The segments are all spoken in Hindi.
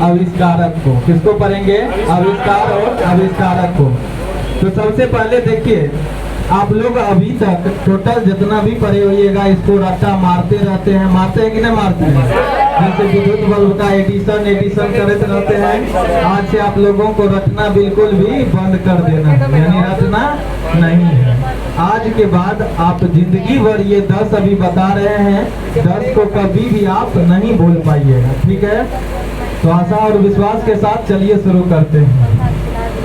आविष्कारक को। किसको पढ़ेंगे? आविष्कार और आविष्कारक को। तो सबसे पहले देखिए, आप लोग अभी तक टोटल जितना भी पढ़े होइएगा इसको रट्टा मारते रहते हैं। मारते हैं कि नहीं मारते हैं? जैसे विद्युत बल्ब का एडिशन करते रहते हैं। आज से आप लोगों को रटना बिल्कुल भी बंद कर देना है, यानी रटना नहीं है। आज के बाद आप जिंदगी भर ये 10 अभी बता रहे हैं, 10 को कभी भी आप नहीं भूल पाइएगा, ठीक है? तो आशा और विश्वास के साथ चलिए शुरू करते हैं।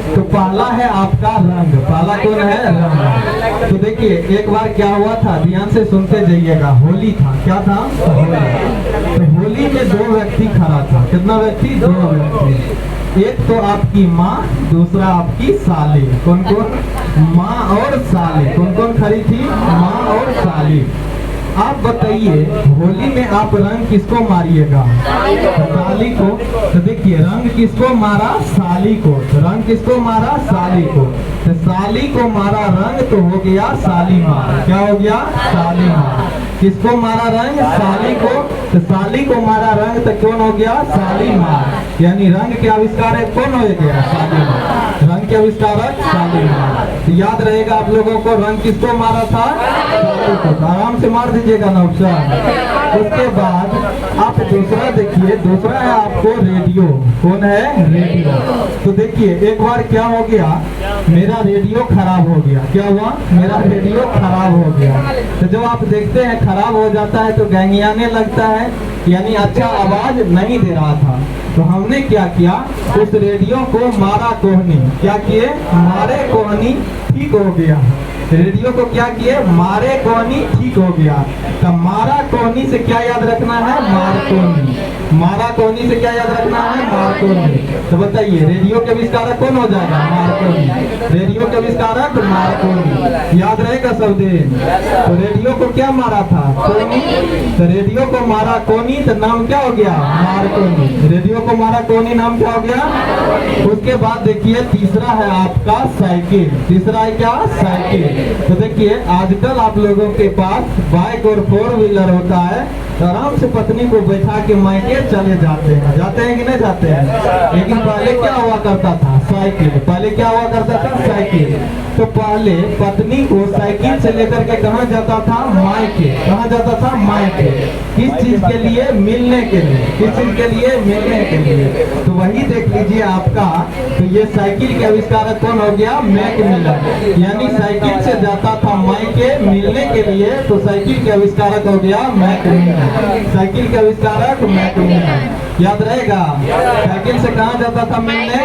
तो पहला है आपका रंग। पहला कौन है? रंग। तो देखिए, एक बार क्या हुआ था, ध्यान से सुनते जाइएगा। होली था। क्या था? होली। तो होली में 2 व्यक्ति खड़ा था। कितना व्यक्ति? 2 व्यक्ति। एक तो आपकी माँ, दूसरा आपकी साली। कौन कौन? माँ और साली। कौन कौन खड़ी थी? माँ और साली। आप बताइए, होली में आप रंग किसको मारिएगा? साली को। तो देखिए, रंग किसको मारा? साली को। तो रंग किसको मारा? साली को। तो साली को मारा रंग तो हो गया साली मार। क्या हो गया? साली मार। किसको मारा रंग? साली को। तो साली को मारा रंग तो कौन हो गया? साली मार। यानी रंग के आविष्कारक कौन हो गया? साली मार। रंग के आविष्कारक साली मार। तो याद रहेगा आप लोगों को, रंग किसको मारा था? साली को। तो आराम से मार दीजिएगा ना उपचार। उसके बाद आप दूसरा देखिए, दूसरा है आपको रेडियो। कौन है? रेडियो। तो देखिए, एक बार क्या हो गया, मेरा रेडियो खराब हो गया। क्या हुआ? मेरा रेडियो खराब हो गया। तो जब आप देखते हैं खराब हो जाता है तो गैंगियाने लगता है, यानी अच्छा आवाज नहीं दे रहा था। तो हमने क्या किया, उस रेडियो को मारा कोहनी। क्या किए? मारे कोहनी, ठीक हो गया। रेडियो को क्या किए? मारे कोहनी, ठीक हो गया। तो मारा कोहनी से क्या याद रखना है? मार कोहनी। मारा कोहनी से क्या याद रखना है? मार कोहनी। तो बताइए, रेडियो के आविष्कारक कौन हो जाएगा? मार कोहनी। रेडियो के आविष्कारक मार कोहनी। याद रहेगा सब दिन। तो रेडियो को क्या मारा था? कोहनी। तो रेडियो को मारा कोहनी, तो नाम क्या हो गया? मार कोहनी। रेडियो को मारा कोहनी, नाम क्या हो गया? उसके बाद देखिए, तीसरा है आपका साइकिल। तीसरा है क्या? साइकिल। तो देखिए, आजकल आप लोगों के पास बाइक और 4 व्हीलर होता है, तो आराम से पत्नी को बैठा के मायके चले जाते हैं। जाते हैं कि नहीं जाते हैं? लेकिन पहले क्या हुआ करता था? साइकिल। पहले क्या हुआ करता था? साइकिल। तो पहले पत्नी को साइकिल से लेकर के कहाँ जाता था? मायके। कहाँ जाता था? मायके। किस चीज के लिए? मिलने के लिए। किस चीज के लिए? मिलने के लिए। तो वही देख लीजिए आपका, तो ये साइकिल के आविष्कारक कौन हो गया? मैकमिलन। यानी साइकिल से जाता था मायके मिलने के लिए, तो साइकिल के आविष्कारक हो गया मैकमिलन। साइकिल के आविष्कारक मैकमिलन। याद रहेगा, साइकिल से कहाँ जाता था मिलने?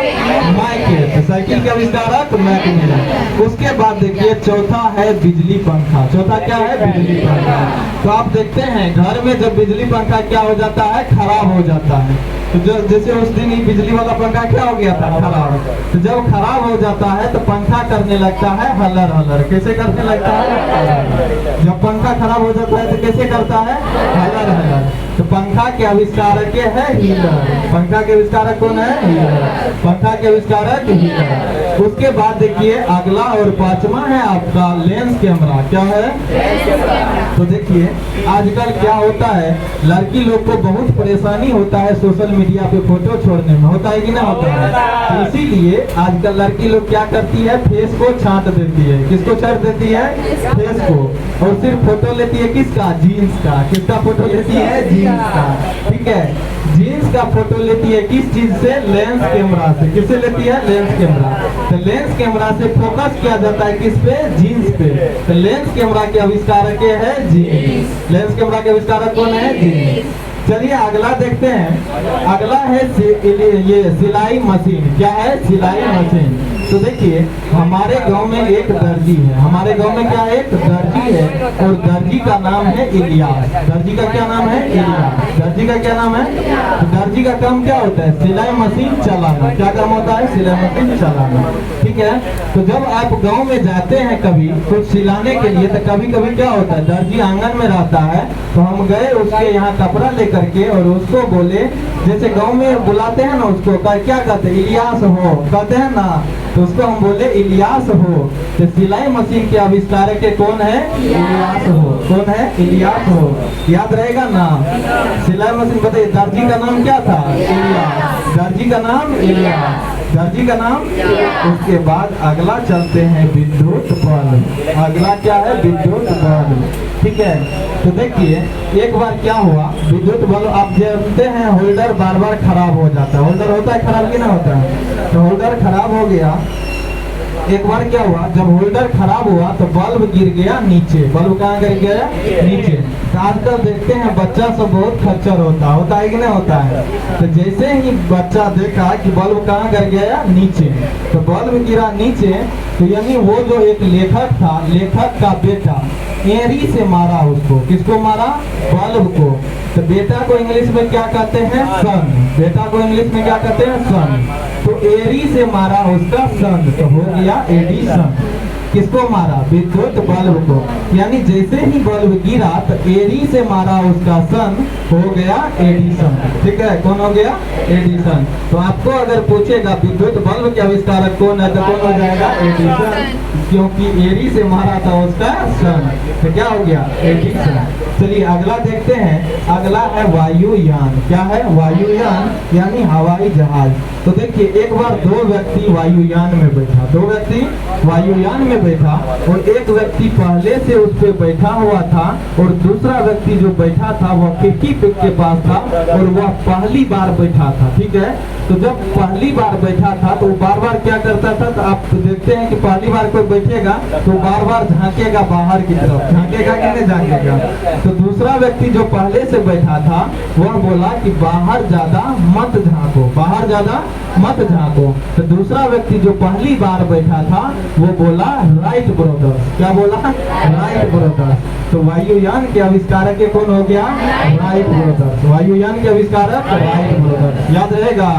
मायके। तो साइकिल के आविष्कारक मैकमिलन। उसके बाद देखिए, चौथा है बिजली पंखा। चौथा क्या है? बिजली पंखा। तो आप देखते हैं घर में जब बिजली पंखा क्या हो जाता है? खराब हो जाता है। तो जैसे उस दिन ही बिजली वाला पंखा क्या हो गया था? खराब। तो जब खराब हो जाता है तो पंखा करने लगता है हलर हलर। कैसे करने लगता है? जब पंखा खराब हो जाता है तो कैसे करता है? Huller huller. तो पंखा के आविष्कारक है हीटर। पंखा के आविष्कारक कौन है? हीटर। पंखा के आविष्कारक हीटर। उसके बाद देखिए, अगला और 5वां है आपका लेंस कैमरा। क्या है? तो देखिए, आजकल क्या होता है, लड़की लोग को बहुत परेशानी होता है सोशल मीडिया पे फोटो छोड़ने में। होता है कि नहीं होता है? तो इसीलिए आजकल लड़की लोग क्या करती है? फेस को छांट देती है। किसको छांट देती है? फेस को। और सिर्फ फोटो लेती है किसका? जीन्स का। किसका फोटो लेती है? जीन्स का। ठीक है, जीन्स का फोटो लेती है किस चीज से? लेंस कैमरा से। किससे लेती है? Lens camera. तो लेंस कैमरा से फोकस किया जाता है किस पे? जीन्स पे। तो लेंस कैमरा के आविष्कारक है जीन्स। लेंस कैमरा के आविष्कारक कौन है? जीन्स। चलिए अगला देखते हैं। अगला है ये सिलाई मशीन। क्या है? सिलाई मशीन। तो देखिए, हमारे गांव में एक दर्जी है। हमारे गांव में क्या है? एक दर्जी है, और दर्जी का नाम है इलियास। दर्जी का क्या नाम है? इलियास। दर्जी का क्या नाम है? तो दर्जी का काम क्या होता है? सिलाई मशीन चलाना। क्या काम होता है? सिलाई मशीन चलाना। ठीक है, तो जब आप गांव में जाते हैं कभी कुछ सिलाने के लिए, तो कभी कभी क्या होता है, दर्जी आंगन में रहता है, तो हम गए उसके यहाँ कपड़ा लेकर के और उसको बोले, जैसे गांव में बुलाते हैं ना उसको, क्या कहते हैं? इलियास हो कहते हैं ना, तो उसको हम बोले इलियास हो। तो सिलाई मशीन के आविष्कारक के कौन है? इलियास हो। कौन है? इलियास हो। याद रहेगा ना? सिलाई मशीन बताइए, दर्जी का नाम क्या था? इलियास। दर्जी का नाम इलियास, दर्जी का नाम। उसके बाद अगला चलते हैं विद्युत बल्ब। अगला क्या है? विद्युत बल्ब। ठीक है, तो देखिए एक बार क्या हुआ, विद्युत बल्ब आप जानते हैं होल्डर बार बार खराब हो जाता है। होल्डर होता है खराब कि ना होता है? तो होल्डर खराब हो गया। एक बार क्या हुआ, जब होल्डर खराब हुआ तो बल्ब गिर गया नीचे। बल्ब कहाँ गिर गया? नीचे। तो आजकल देखते हैं बच्चा सब बहुत खच्चर होता है कि नहीं होता है? तो जैसे ही बच्चा देखा कि बल्ब कहाँ गिर गया? नीचे। तो बल्ब गिरा नीचे, तो यानी वो जो एक लेखक था, लेखक का बेटा एरी से मारा उसको। किसको मारा? बल्ब को। तो बेटा को इंग्लिश में क्या कहते हैं? सन। बेटा को इंग्लिश में क्या कहते हैं? सन। तो एरी से मारा उसका सन, तो हो गया एडिसन। किसको मारा? विद्युत बल्ब को। यानी जैसे ही बल्ब गिरा तो एरी से मारा उसका सन, हो गया एडिसन। ठीक है, कौन हो गया? एडिसन। तो आपको अगर पूछेगा विद्युत बल्ब के आविष्कारक कौन है, तो कौन हो जाएगा? एडिसन, क्योंकि एरी से मारा था उसका सन। तो क्या हो गया? एडिसन। चलिए अगला देखते हैं। अगला है वायुयान। क्या है? वायुयान यानी हवाई जहाज। तो देखिए एक बार दो व्यक्ति वायुयान में बैठा, दो व्यक्ति वायुयान में बैठा, और एक व्यक्ति पहले से उस पे बैठा हुआ था, और दूसरा व्यक्ति जो बैठा था वह खिड़की के पास था, और वह पहली बार बैठा था। ठीक है, तो जब पहली बार बैठा था तो बार बार क्या करता था? तो आप देखते हैं कि पहली बार कोई बैठेगा तो बार बार झांकेगा बाहर की तरफ, झांकेगा कि नहीं झांकेगा? तो दूसरा व्यक्ति जो पहले से बैठा था वह बोला कि बाहर ज्यादा मत झांको, बाहर ज्यादा मत झांको। तो दूसरा व्यक्ति जो पहली बार बैठा था वो बोला राइट ब्रदर्स। क्या बोला? Wright brothers. तो वायुयान के आविष्कारक कौन हो गया? Wright brothers. वायुयान के आविष्कारक राइट ब्रदर्स। याद रहेगा।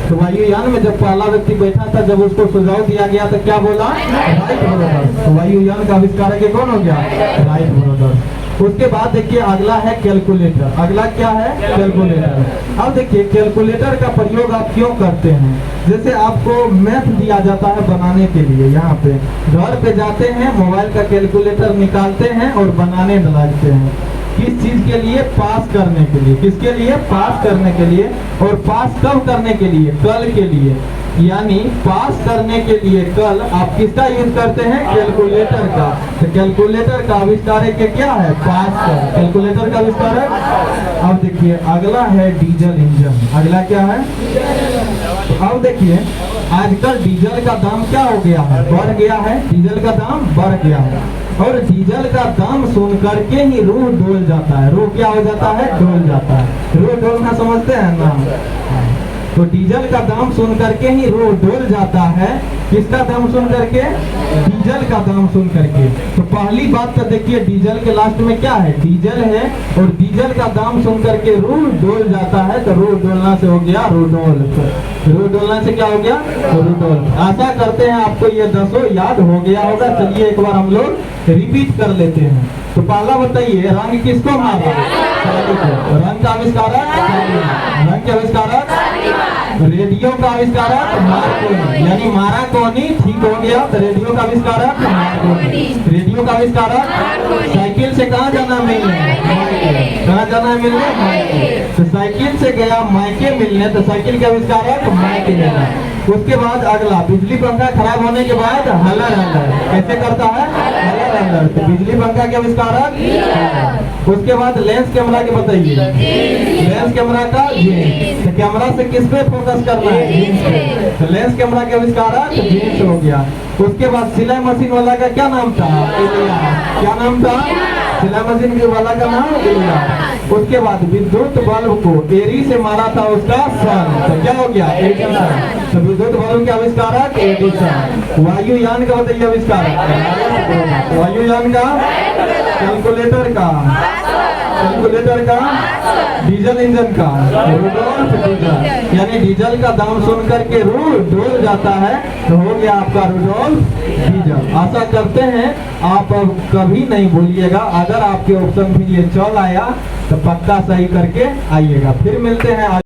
तो वायुयान में जब पहला व्यक्ति बैठा था, जब उसको सुझाव दिया गया तो क्या बोला? Wright brothers. तो वायुयान का आविष्कारक कौन हो गया? Wright brothers. उसके बाद देखिए अगला है कैलकुलेटर। अगला क्या है? कैलकुलेटर। अब देखिए कैलकुलेटर का प्रयोग आप क्यों करते हैं? जैसे आपको मैथ दिया जाता है बनाने के लिए, यहाँ पे घर पे जाते हैं, मोबाइल का कैलकुलेटर निकालते हैं और बनाने लगते हैं। किस चीज के लिए? पास करने के लिए। किसके लिए? पास करने के लिए। और पास कब करने के लिए? कल के लिए। यानी पास करने के लिए कल आप किसका यूज करते हैं? कैलकुलेटर का। तो कैलकुलेटर का आविष्कारक क्या है? पास कर। कैलकुलेटर का आविष्कारक। अब देखिए अगला है डीजल इंजन। अगला क्या है? तो अब देखिए आजकल डीजल का दाम क्या हो गया है? बढ़ गया है। डीजल का दाम बढ़ गया है, और डीजल का दाम सुन करके ही रूह डोल जाता है। रूह क्या हो जाता है? डोल जाता है। रूह डोलना समझते हैं ना? तो डीजल का दाम सुन करके ही रूह डोल जाता है। किसका दाम सुन करके? डीजल का दाम सुन करके। तो पहली बात तो देखिए डीजल के लास्ट में क्या है? डीजल है, और डीजल का दाम सुन करके रूह डोल जाता है। तो रूह डोलना से हो गया रुडोल्फ। रूह डोलना से क्या हो गया? रुडोल्फ। आशा करते हैं आपको ये 10 याद हो गया होगा। चलिए एक बार हम लोग रिपीट कर लेते हैं। तो पहला बताइए रंग किसको मारा? रंग का आविष्कारक? रंग के आविष्कारक? रेडियो का आविष्कारक? मार्कोनी। यानी मारा कोनी, ठीक हो गया। तो रेडियो का आविष्कारक? मार्कोनी। रेडियो का आविष्कारक? साइकिल से कहाँ जाना मिलने? कहाँ जाना है मिलने? तो साइकिल से गया मायके मिलने, तो साइकिल के आविष्कारक? मायके मिलना। उसके बाद अगला बिजली पंखा खराब होने के बाद हलर हलर। कैसे करता है? Huller huller. तो बिजली पंखा के आविष्कारक। उसके बाद लेंस कैमरा के बताइए। लेंस कैमरा का जीन्स। तो कैमरा से किस पे फोकस करना है? जीन्स पे। तो लेंस कैमरा के आविष्कारक जीन्स हो गया। उसके बाद सिलाई मशीन वाला का क्या नाम था? इलियास। क्या नाम था? सिलाई मशीन के वाला का नाम इलियास। उसके बाद विद्युत बल्ब को एरी से मारा था उसका सन। तो क्या हो गया? एडिसन। तो विद्युत बल्ब के आविष्कारक एडिसन। वायुयान का बताइए आविष्कारक? वायुयान का? कैलकुलेटर का? कैलकुलेटर का? डीजल इंजन का? Rudolf Diesel. यानी डीजल का दाम सुन करके रूह डोल जाता है। तो हो गया आपका रुडोल्फ डीजल। आशा करते हैं आप अब कभी नहीं भूलिएगा। अगर आपके ऑप्शन भी ये चल आया तो पक्का सही करके आइएगा। फिर मिलते हैं।